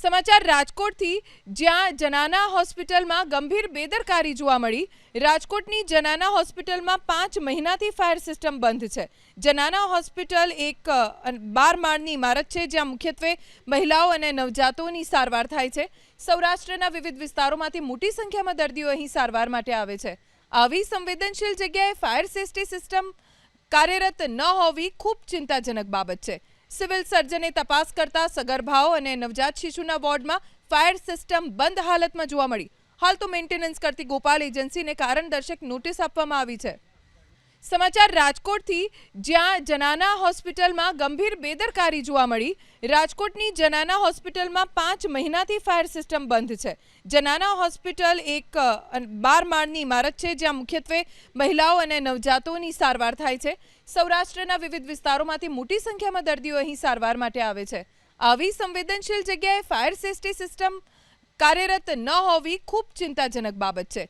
સમાચાર રાજકોટથી, જ્યાં જનાના હોસ્પિટલમાં ગંભીર બેદરકારી જોવા મળી। રાજકોટની જનાના હોસ્પિટલમાં 5 મહિનાથી ફાયર સિસ્ટમ બંધ છે। જનાના હોસ્પિટલ એક 12 માળની ઇમારત છે, જ્યાં મુખ્યત્વે મહિલાઓ અને નવજાતોની સારવાર થાય છે। સૌરાષ્ટ્રના વિવિધ વિસ્તારોમાંથી મોટી સંખ્યામાં દર્દીઓ અહીં સારવાર માટે આવે છે। આવી સંવેદનશીલ જગ્યાએ ફાયર સેફ્ટી સિસ્ટમ કાર્યરત ન હોવી ખૂબ ચિંતાજનક બાબત છે। સિવિલ સર્જને તપાસ કરતા સગર્ભાઓ અને નવજાત શિશુના વોર્ડમાં ફાયર સિસ્ટમ બંધ હાલતમાં જોવા મળી। હાલ તો મેન્ટેનન્સ કરતી ગોપાલ એજન્સીને કારણદર્શક નોટિસ આપવામાં આવી છે। સમાચાર રાજકોટથી, જ્યાં જનાના હોસ્પિટલમાં ગંભીર બેદરકારી જોવા મળી। રાજકોટની જનાના હોસ્પિટલમાં 5 મહિનાથી ફાયર સિસ્ટમ બંધ છે। જનાના હોસ્પિટલ એક 12 માળની ઇમારત છે, જ્યાં મુખ્યત્વે મહિલાઓ અને નવજાતોની સારવાર થાય છે। સૌરાષ્ટ્રના વિવિધ વિસ્તારોમાંથી મોટી સંખ્યામાં દર્દીઓ અહીં સારવાર માટે આવે છે। આવી સંવેદનશીલ જગ્યાએ ફાયર સેફ્ટી સિસ્ટમ કાર્યરત ન હોવી ખૂબ ચિંતાજનક બાબત છે।